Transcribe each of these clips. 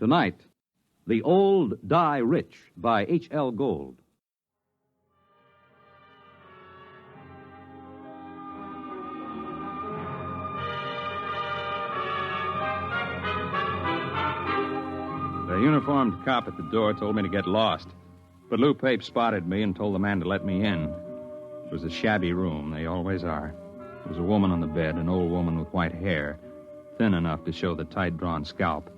Tonight, The Old Die Rich by H.L. Gold. The uniformed cop at the door told me to get lost. But Lou Pape spotted me and told the man to let me in. It was a shabby room. They always are. There was a woman on the bed, an old woman with white hair, thin enough to show the tight-drawn scalp.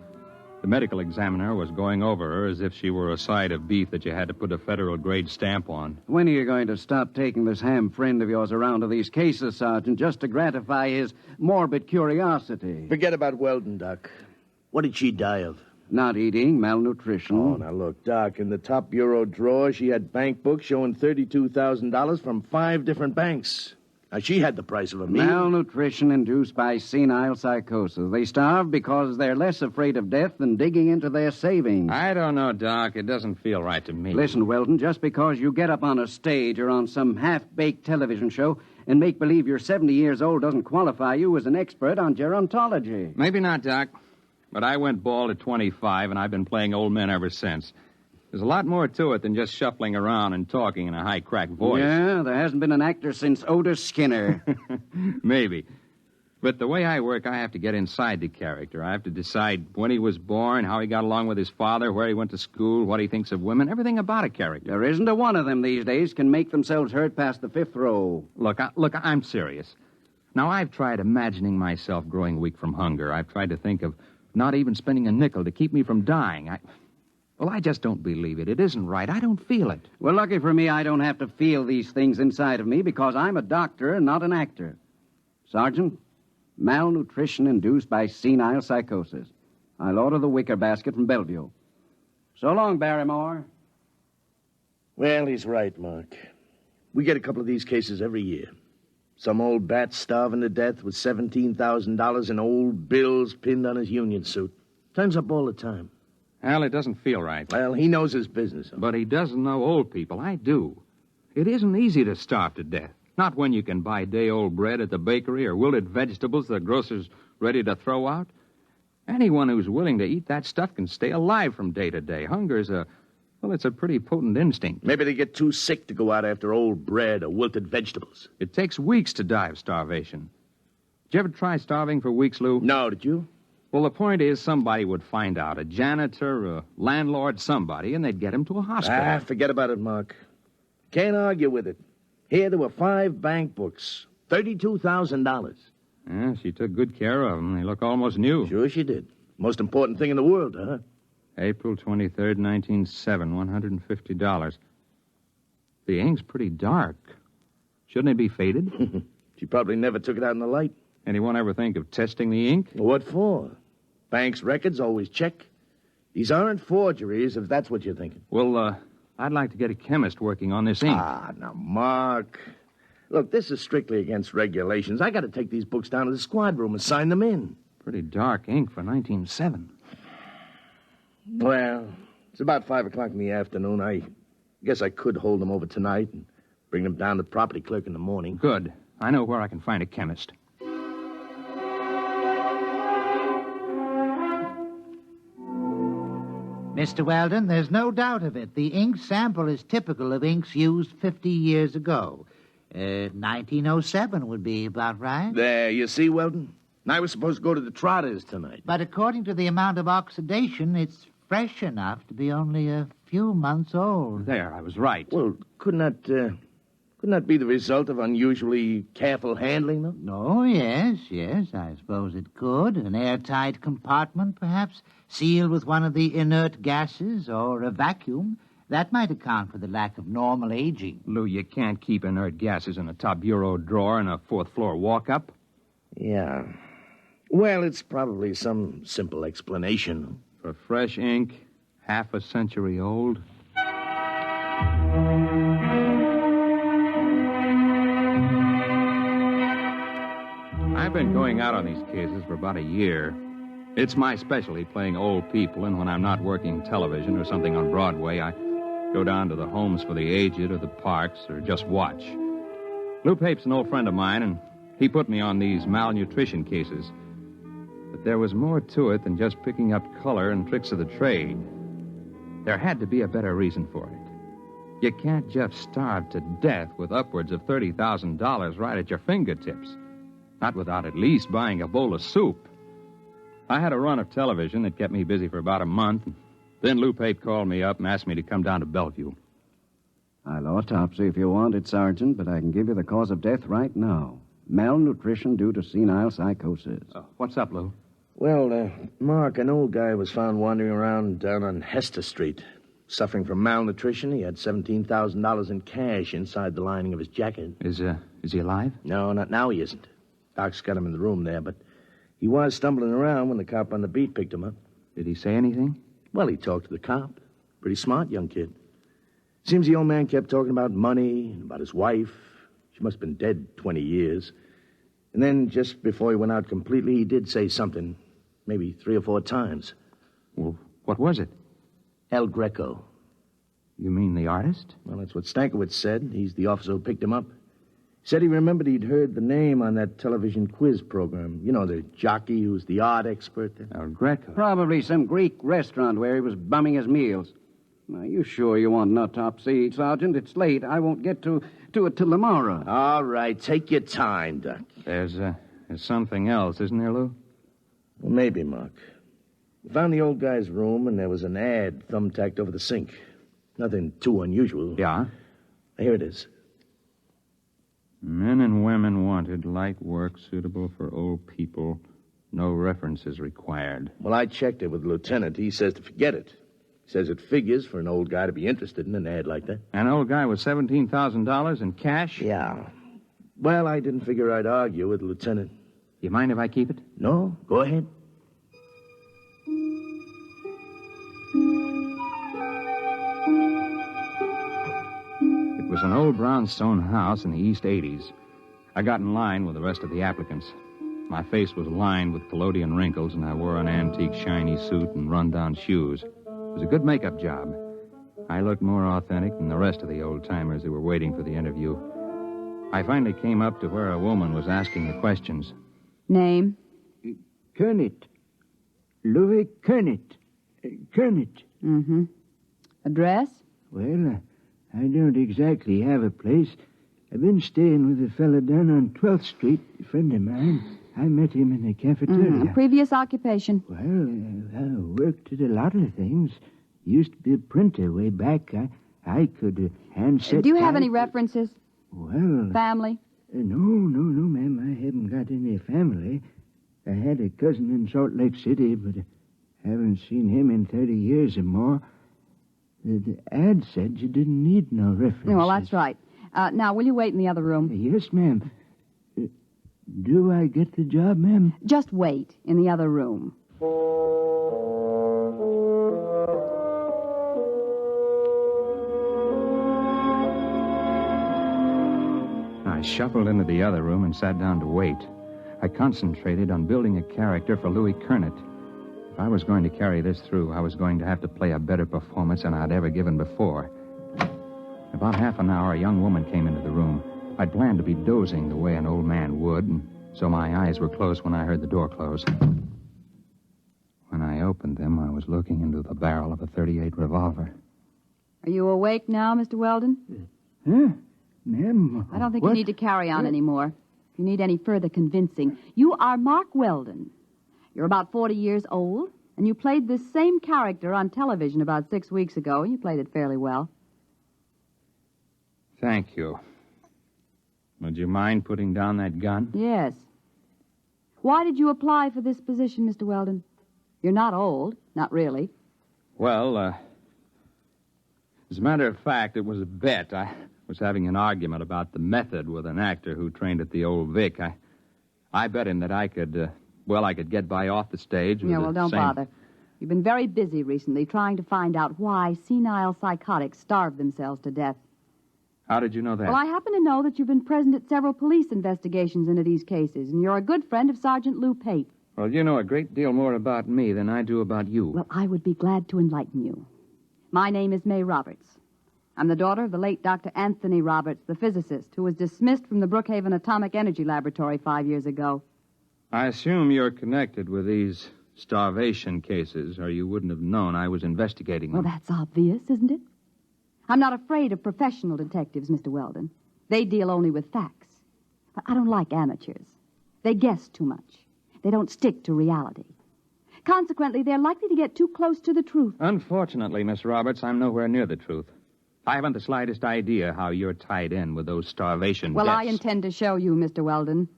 The medical examiner was going over her as if she were a side of beef that you had to put a federal-grade stamp on. When are you going to stop taking this ham friend of yours around to these cases, Sergeant, just to gratify his morbid curiosity? Forget about Weldon, Doc. What did she die of? Not eating, malnutrition. Oh, now look, Doc, in the top bureau drawer, she had bank books showing $32,000 from 5 different banks. Now, she had the price of a meal. Malnutrition induced by senile psychosis. They starve because they're less afraid of death than digging into their savings. I don't know, Doc. It doesn't feel right to me. Listen, Weldon, just because you get up on a stage or on some half-baked television show and make believe you're 70 years old doesn't qualify you as an expert on gerontology. Maybe not, Doc. But I went bald at 25, and I've been playing old men ever since. There's a lot more to it than just shuffling around and talking in a high-cracked voice. Yeah, there hasn't been an actor since Otis Skinner. Maybe. But the way I work, I have to get inside the character. I have to decide when he was born, how he got along with his father, where he went to school, what he thinks of women, everything about a character. There isn't a one of them these days can make themselves heard past the 5th row. Look, I'm serious. Now, I've tried imagining myself growing weak from hunger. I've tried to think of not even spending a nickel to keep me from dying. I just don't believe it. It isn't right. I don't feel it. Well, lucky for me, I don't have to feel these things inside of me because I'm a doctor and not an actor. Sergeant, malnutrition induced by senile psychosis. I'll order the wicker basket from Bellevue. So long, Barrymore. Well, he's right, Mark. We get a couple of these cases every year. Some old bat starving to death with $17,000 in old bills pinned on his union suit. Time's up all the time. Well, it doesn't feel right. Well, he knows his business. But he doesn't know old people. I do. It isn't easy to starve to death. Not when you can buy day-old bread at the bakery or wilted vegetables the grocer's ready to throw out. Anyone who's willing to eat that stuff can stay alive from day to day. Hunger is it's a pretty potent instinct. Maybe they get too sick to go out after old bread or wilted vegetables. It takes weeks to die of starvation. Did you ever try starving for weeks, Lou? No, did you? Well, the point is somebody would find out, a janitor, a landlord, somebody, and they'd get him to a hospital. Forget about it, Mark. Can't argue with it. Here there were 5 bank books, $32,000. Yeah, she took good care of them. They look almost new. Sure she did. Most important thing in the world, huh? April 23rd, 1907, $150. The ink's pretty dark. Shouldn't it be faded? She probably never took it out in the light. Anyone ever think of testing the ink? What for? Bank's records always check. These aren't forgeries, if that's what you're thinking. Well, I'd like to get a chemist working on this ink. Now, Mark. Look, this is strictly against regulations. I got to take these books down to the squad room and sign them in. Pretty dark ink for 1907. Well, it's about 5 o'clock in the afternoon. I guess I could hold them over tonight and bring them down to the property clerk in the morning. Good. I know where I can find a chemist. Mr. Weldon, there's no doubt of it. The ink sample is typical of inks used 50 years ago. 1907 would be about right. There, you see, Weldon? I was supposed to go to the Trotters tonight. But according to the amount of oxidation, it's fresh enough to be only a few months old. There, I was right. Well, couldn't that be the result of unusually careful handling, though? Oh, yes, I suppose it could. An airtight compartment, perhaps, sealed with one of the inert gases or a vacuum. That might account for the lack of normal aging. Lou, you can't keep inert gases in a top bureau drawer in a 4th-floor walk-up. Yeah. Well, it's probably some simple explanation. For fresh ink, half a century old. I've been going out on these cases for about a year. It's my specialty, playing old people, and when I'm not working television or something on Broadway, I go down to the homes for the aged or the parks or just watch. Lou Pape's an old friend of mine, and he put me on these malnutrition cases. But there was more to it than just picking up color and tricks of the trade. There had to be a better reason for it. You can't just starve to death with upwards of $30,000 right at your fingertips. Not without at least buying a bowl of soup. I had a run of television that kept me busy for about a month. Then Lou Pape called me up and asked me to come down to Bellevue. I'll autopsy if you want it, Sergeant, but I can give you the cause of death right now. Malnutrition due to senile psychosis. What's up, Lou? Well, Mark, an old guy was found wandering around down on Hester Street. Suffering from malnutrition, he had $17,000 in cash inside the lining of his jacket. Is he alive? No, not now he isn't. Doc's got him in the room there, but he was stumbling around when the cop on the beat picked him up. Did he say anything? Well, he talked to the cop. Pretty smart young kid. Seems the old man kept talking about money and about his wife. She must have been dead 20 years. And then, just before he went out completely, he did say something, maybe 3 or 4 times. Well, what was it? El Greco. You mean the artist? Well, that's what Stankiewicz said. He's the officer who picked him up. He said he remembered he'd heard the name on that television quiz program. You know, the jockey who's the art expert there. El Greco. Probably some Greek restaurant where he was bumming his meals. Now, you sure you want an autopsy, Sergeant? It's late. I won't get to it till tomorrow. All right, take your time, Doc. There's something else, isn't there, Lou? Well, maybe, Mark. We found the old guy's room, and there was an ad thumbtacked over the sink. Nothing too unusual. Yeah? Here it is. Men and women wanted, light work suitable for old people. No references required. Well, I checked it with the lieutenant. He says to forget it. He says it figures for an old guy to be interested in an ad like that. An old guy with $17,000 in cash? Yeah. Well, I didn't figure I'd argue with the lieutenant. You mind if I keep it? No, go ahead. It was an old brownstone house in the East 80s. I got in line with the rest of the applicants. My face was lined with collodion wrinkles, and I wore an antique shiny suit and run-down shoes. It was a good makeup job. I looked more authentic than the rest of the old-timers who were waiting for the interview. I finally came up to where a woman was asking the questions. Name? Kernet. Louis Kernet. Kernet. Mm-hmm. Address? Well, I don't exactly have a place. I've been staying with a fella down on 12th Street, a friend of mine. I met him in the cafeteria. Mm-hmm. Previous occupation? Well, I worked at a lot of things. Used to be a printer way back. I could hand set... Do you have any references? Well... Family? No, ma'am. I haven't got any family. I had a cousin in Salt Lake City, but I haven't seen him in 30 years or more. The ad said you didn't need no references. Well, that's right. Now, will you wait in the other room? Yes, ma'am. Do I get the job, ma'am? Just wait in the other room. I shuffled into the other room and sat down to wait. I concentrated on building a character for Louis Kernet. If I was going to carry this through, I was going to have to play a better performance than I'd ever given before. In about half an hour, a young woman came into the room. I'd planned to be dozing the way an old man would, and so my eyes were closed when I heard the door close. When I opened them, I was looking into the barrel of a .38 revolver. Are you awake now, Mr. Weldon? Huh? Ma'am? I don't think what? you need to carry on anymore. If you need any further convincing, you are Mark Weldon. You're about 40 years old, and you played this same character on television about 6 weeks ago. You played it fairly well. Thank you. Would you mind putting down that gun? Yes. Why did you apply for this position, Mr. Weldon? You're not old. Not really. Well, as a matter of fact, it was a bet. I was having an argument about the method with an actor who trained at the Old Vic. I bet him that I could get by off the stage with Don't bother. You've been very busy recently trying to find out why senile psychotics starve themselves to death. How did you know that? Well, I happen to know that you've been present at several police investigations into these cases, and you're a good friend of Sergeant Lou Pape. Well, you know a great deal more about me than I do about you. Well, I would be glad to enlighten you. My name is May Roberts. I'm the daughter of the late Dr. Anthony Roberts, the physicist, who was dismissed from the Brookhaven Atomic Energy Laboratory 5 years ago. I assume you're connected with these starvation cases, or you wouldn't have known I was investigating them. Well, that's obvious, isn't it? I'm not afraid of professional detectives, Mr. Weldon. They deal only with facts. But I don't like amateurs. They guess too much. They don't stick to reality. Consequently, they're likely to get too close to the truth. Unfortunately, Miss Roberts, I'm nowhere near the truth. I haven't the slightest idea how you're tied in with those starvation Well, deaths. I intend to show you, Mr. Weldon.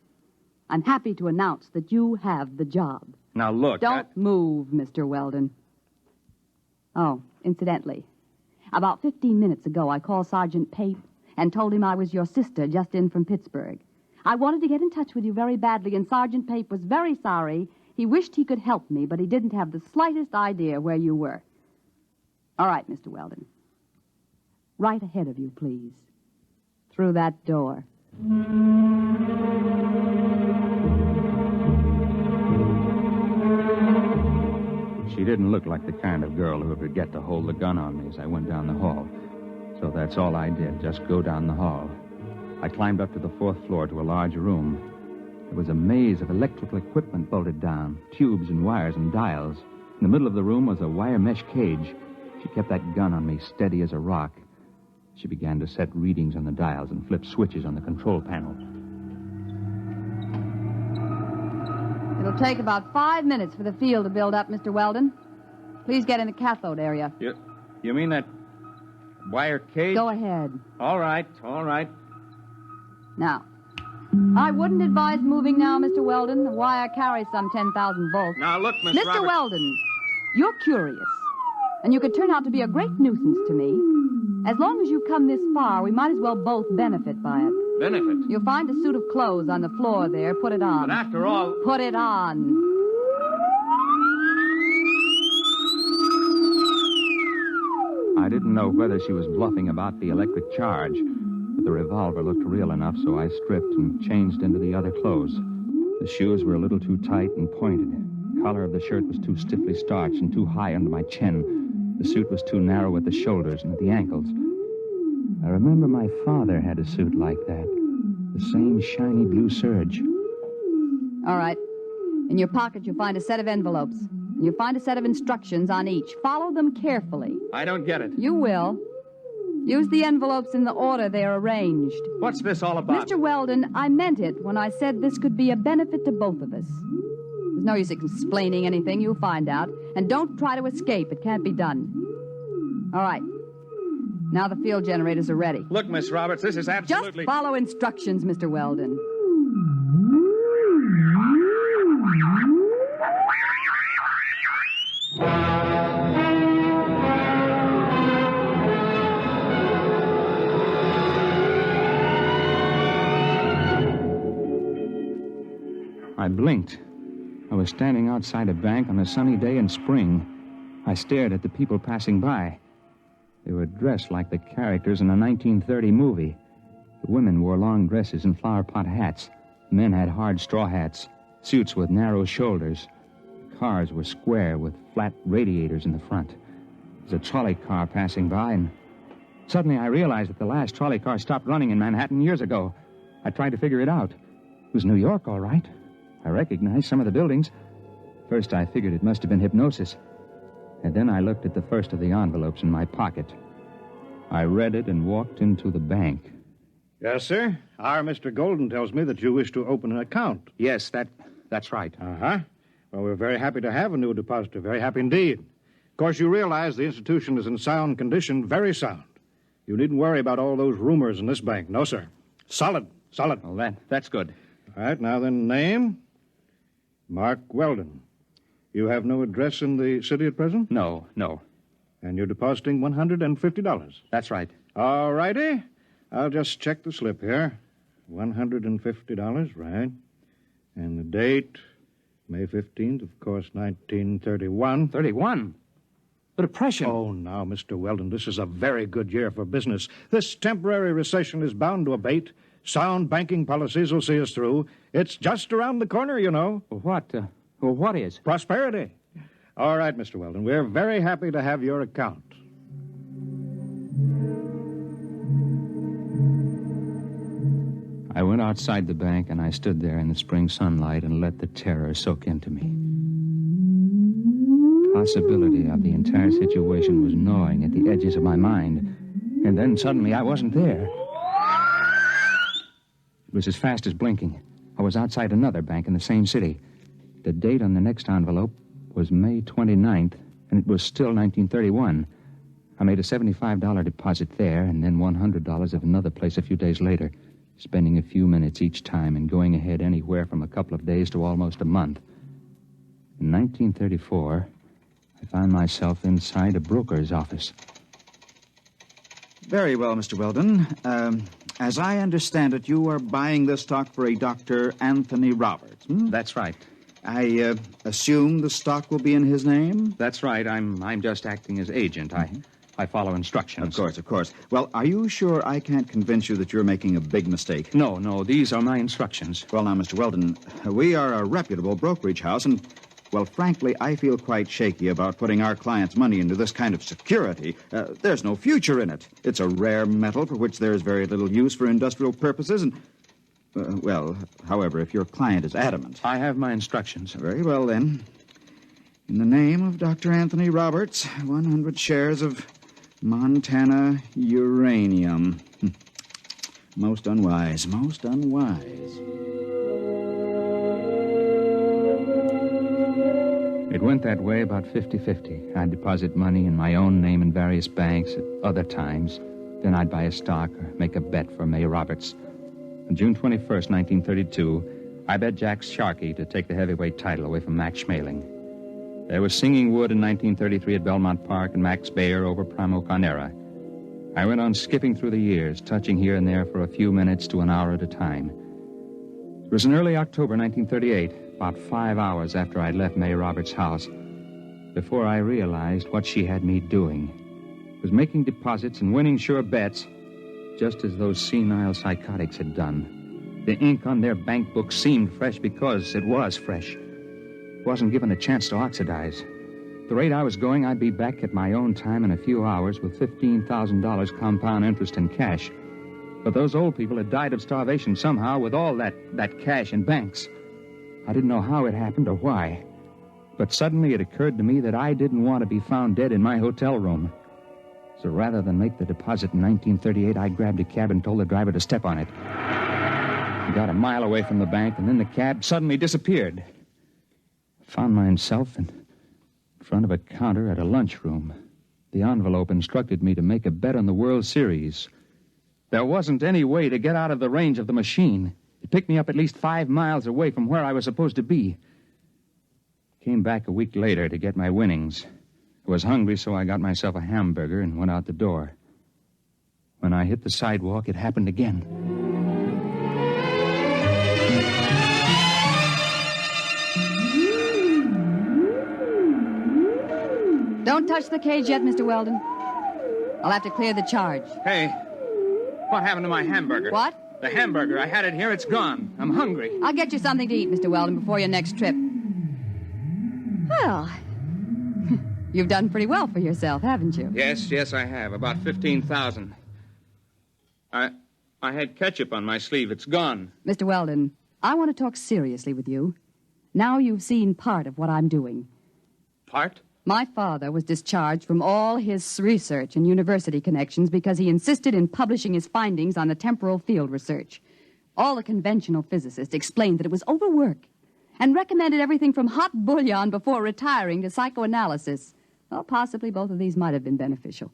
I'm happy to announce that you have the job. Now, look... Don't move, Mr. Weldon. Oh, incidentally, about 15 minutes ago, I called Sergeant Pape and told him I was your sister just in from Pittsburgh. I wanted to get in touch with you very badly, and Sergeant Pape was very sorry. He wished he could help me, but he didn't have the slightest idea where you were. All right, Mr. Weldon. Right ahead of you, please. Through that door. She didn't look like the kind of girl who would forget to hold the gun on me as I went down the hall. So that's all I did, just go down the hall. I climbed up to the 4th floor to a large room. There was a maze of electrical equipment bolted down, tubes and wires and dials. In the middle of the room was a wire mesh cage. She kept that gun on me, steady as a rock. She began to set readings on the dials and flip switches on the control panel. It'll take about 5 minutes for the field to build up, Mr. Weldon. Please get in the cathode area. You mean that wire cage? Go ahead. All right, all right. Now, I wouldn't advise moving now, Mr. Weldon. The wire carries some 10,000 volts. Now, look, Miss Mr. Roberts... Weldon, you're curious, and you could turn out to be a great nuisance to me. As long as you've come this far, we might as well both benefit by it. Benefit? You'll find a suit of clothes on the floor there. Put it on. But after all... Put it on. I didn't know whether she was bluffing about the electric charge, but the revolver looked real enough, so I stripped and changed into the other clothes. The shoes were a little too tight and pointed. The collar of the shirt was too stiffly starched and too high under my chin. The suit was too narrow at the shoulders and at the ankles. I remember my father had a suit like that. The same shiny blue serge. All right. In your pocket, you'll find a set of envelopes. You'll find a set of instructions on each. Follow them carefully. I don't get it. You will. Use the envelopes in the order they're arranged. What's this all about? Mr. Weldon, I meant it when I said this could be a benefit to both of us. There's no use explaining anything. You'll find out. And don't try to escape. It can't be done. All right. Now the field generators are ready. Look, Miss Roberts, this is absolutely... Just follow instructions, Mr. Weldon. I blinked. I was standing outside a bank on a sunny day in spring. I stared at the people passing by. They were dressed like the characters in a 1930 movie. The women wore long dresses and flower pot hats. The men had hard straw hats, suits with narrow shoulders. The cars were square with flat radiators in the front. There was a trolley car passing by, and suddenly I realized that the last trolley car stopped running in Manhattan years ago. I tried to figure it out. It was New York, all right. I recognized some of the buildings. First, I figured it must have been hypnosis. And then I looked at the first of the envelopes in my pocket. I read it and walked into the bank. Yes, sir. Our Mr. Golden tells me that you wish to open an account. Yes, that's right. Uh-huh. Well, we're very happy to have a new depositor. Very happy indeed. Of course, you realize the institution is in sound condition, very sound. You needn't worry about all those rumors in this bank. No, sir. Solid. Well, that's good. All right, now then, name? Mark Weldon. You have no address in the city at present? No. And you're depositing $150. That's right. All righty. I'll just check the slip here. $150, right. And the date, May 15th, of course, 1931. 31? The Depression. Oh, now, Mr. Weldon, this is a very good year for business. This temporary recession is bound to abate. Sound banking policies will see us through. It's just around the corner, you know. What is? Prosperity. All right, Mr. Weldon, we're very happy to have your account. I went outside the bank, and I stood there in the spring sunlight and let the terror soak into me. The possibility of the entire situation was gnawing at the edges of my mind. And then suddenly I wasn't there. It was as fast as blinking. I was outside another bank in the same city. The date on the next envelope was May 29th, and it was still 1931. I made a $75 deposit there, and then $100 at another place a few days later, spending a few minutes each time and going ahead anywhere from a couple of days to almost a month. In 1934, I found myself inside a broker's office. Very well, Mr. Weldon. As I understand it, you are buying this stock for a Dr. Anthony Roberts. That's right. I assume the stock will be in his name? That's right. I'm just acting as agent. I follow instructions. Of course. Well, are you sure I can't convince you that you're making a big mistake? No, these are my instructions. Well, now, Mr. Weldon, we are a reputable brokerage house, and, well, frankly, I feel quite shaky about putting our clients' money into this kind of security. There's no future in it. It's a rare metal for which there's very little use for industrial purposes, and, however, if your client is adamant. I have my instructions. Very well, then. In the name of Dr. Anthony Roberts, 100 shares of Montana uranium. Most unwise. It went that way about 50-50. I'd deposit money in my own name in various banks at other times. Then I'd buy a stock or make a bet for May Roberts. On June 21st, 1932, I bet Jack Sharkey to take the heavyweight title away from Max Schmeling. There was Singing Wood in 1933 at Belmont Park and Max Bayer over Primo Carnera. I went on skipping through the years, touching here and there for a few minutes to an hour at a time. It was in early October 1938, about 5 hours after I'd left May Roberts' house, before I realized what she had me doing. It was making deposits and winning sure bets, just as those senile psychotics had done. The ink on their bank book seemed fresh because it was fresh. Wasn't given a chance to oxidize. The rate I was going, I'd be back at my own time in a few hours with $15,000 compound interest in cash. But those old people had died of starvation somehow with all that cash in banks. I didn't know how it happened or why. But suddenly it occurred to me that I didn't want to be found dead in my hotel room. So rather than make the deposit in 1938, I grabbed a cab and told the driver to step on it. I got a mile away from the bank, and then the cab suddenly disappeared. Found myself in front of a counter at a lunchroom. The envelope instructed me to make a bet on the World Series. There wasn't any way to get out of the range of the machine. It picked me up at least 5 miles away from where I was supposed to be. Came back a week later to get my winnings. I was hungry, so I got myself a hamburger and went out the door. When I hit the sidewalk, it happened again. Don't touch the cage yet, Mr. Weldon. I'll have to clear the charge. Hey, what happened to my hamburger? What? The hamburger. I had it here. It's gone. I'm hungry. I'll get you something to eat, Mr. Weldon, before your next trip. Well, you've done pretty well for yourself, haven't you? Yes, I have. About 15,000. I had ketchup on my sleeve. It's gone. Mr. Weldon, I want to talk seriously with you. Now you've seen part of what I'm doing. Part? My father was discharged from all his research and university connections because he insisted in publishing his findings on the temporal field research. All the conventional physicists explained that it was overwork and recommended everything from hot bouillon before retiring to psychoanalysis. Well, possibly both of these might have been beneficial.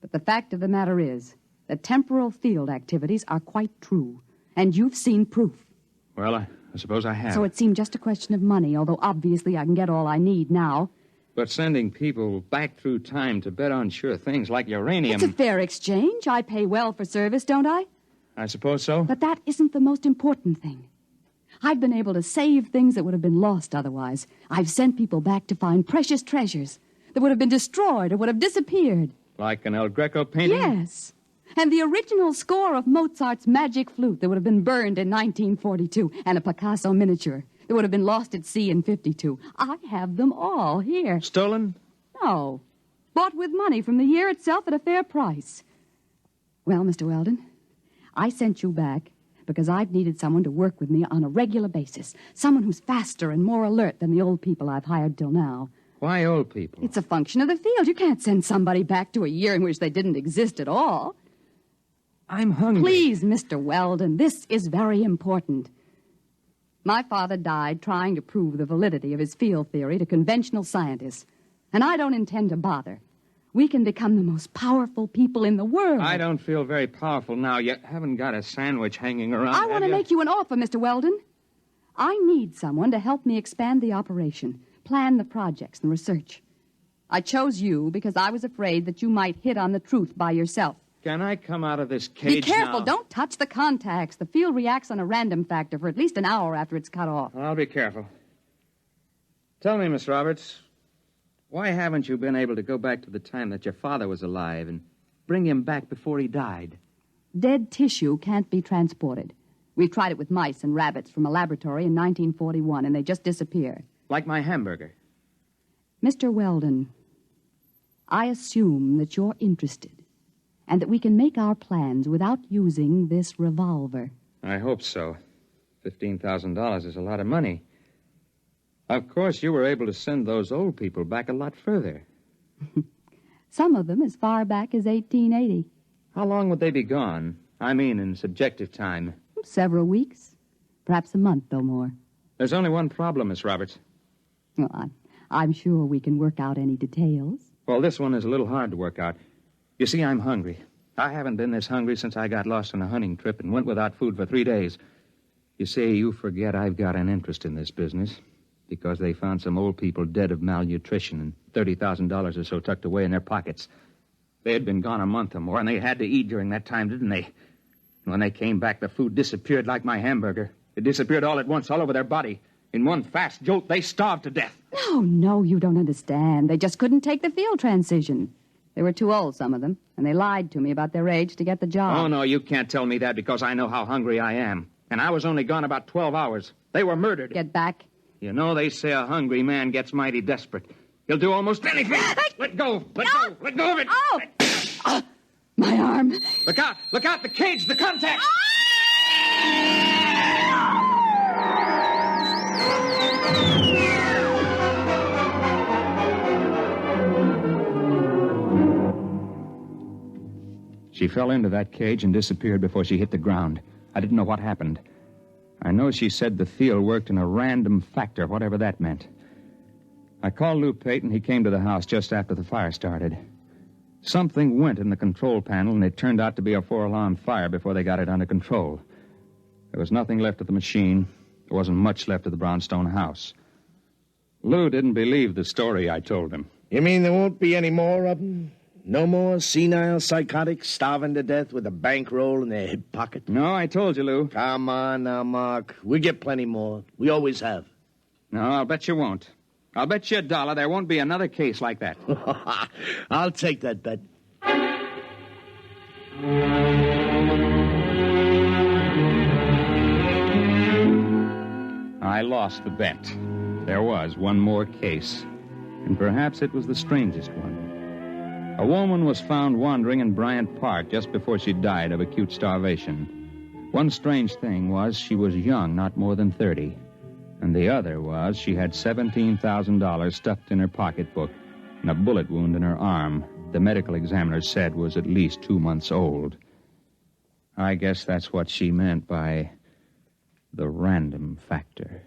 But the fact of the matter is that temporal field activities are quite true, and you've seen proof. Well, I suppose I have. So it seemed just a question of money, although obviously I can get all I need now. But sending people back through time to bet on sure things like uranium... It's a fair exchange. I pay well for service, don't I? I suppose so. But that isn't the most important thing. I've been able to save things that would have been lost otherwise. I've sent people back to find precious treasures that would have been destroyed or would have disappeared. Like an El Greco painting? Yes. And the original score of Mozart's Magic Flute that would have been burned in 1942, and a Picasso miniature that would have been lost at sea in 52. I have them all here. Stolen? No. Bought with money from the year itself at a fair price. Well, Mr. Weldon, I sent you back because I've needed someone to work with me on a regular basis. Someone who's faster and more alert than the old people I've hired till now. Why old people? It's a function of the field. You can't send somebody back to a year in which they didn't exist at all. I'm hungry. Please, Mr. Weldon, this is very important. My father died trying to prove the validity of his field theory to conventional scientists, and I don't intend to bother. We can become the most powerful people in the world. I don't feel very powerful now. You haven't got a sandwich hanging around. I want to make you an offer, Mr. Weldon. I need someone to help me expand the operation, plan the projects and research. I chose you because I was afraid that you might hit on the truth by yourself. Can I come out of this cage Be careful. now? Don't touch the contacts. The field reacts on a random factor for at least an hour after it's cut off. I'll be careful. Tell me, Miss Roberts, why haven't you been able to go back to the time that your father was alive and bring him back before he died? Dead tissue can't be transported. We've tried it with mice and rabbits from a laboratory in 1941, and they just disappear. Like my hamburger. Mr. Weldon, I assume that you're interested and that we can make our plans without using this revolver. I hope so. $15,000 is a lot of money. Of course, you were able to send those old people back a lot further. Some of them as far back as 1880. How long would they be gone? I mean, in subjective time. Several weeks. Perhaps a month or more. There's only one problem, Miss Roberts. Well, I'm sure we can work out any details. Well, this one is a little hard to work out. You see, I'm hungry. I haven't been this hungry since I got lost on a hunting trip and went without food for 3 days. You see, you forget I've got an interest in this business because they found some old people dead of malnutrition and $30,000 or so tucked away in their pockets. They had been gone a month or more, and they had to eat during that time, didn't they? When they came back, the food disappeared like my hamburger. It disappeared all at once, all over their body. In one fast jolt, they starved to death. No, you don't understand. They just couldn't take the field transition. They were too old, some of them, and they lied to me about their age to get the job. Oh, no, you can't tell me that because I know how hungry I am. And I was only gone about 12 hours. They were murdered. Get back. You know, they say a hungry man gets mighty desperate. He'll do almost anything. Let go. Let go. Let go of it. Oh! My arm. Look out. Look out. The cage. The contact. She fell into that cage and disappeared before she hit the ground. I didn't know what happened. I know she said the field worked in a random factor, whatever that meant. I called Lou Payton. He came to the house just after the fire started. Something went in the control panel, and it turned out to be a 4-alarm fire before they got it under control. There was nothing left of the machine. There wasn't much left of the brownstone house. Lou didn't believe the story I told him. You mean there won't be any more of them? No more senile psychotics starving to death with a bankroll in their hip pocket? No, I told you, Lou. Come on now, Mark. We get plenty more. We always have. No, I'll bet you won't. I'll bet you $1 there won't be another case like that. I'll take that bet. I lost the bet. There was one more case, and perhaps it was the strangest one. A woman was found wandering in Bryant Park just before she died of acute starvation. One strange thing was she was young, not more than 30. And the other was she had $17,000 stuffed in her pocketbook and a bullet wound in her arm the medical examiner said was at least 2 months old. I guess that's what she meant by the random factor.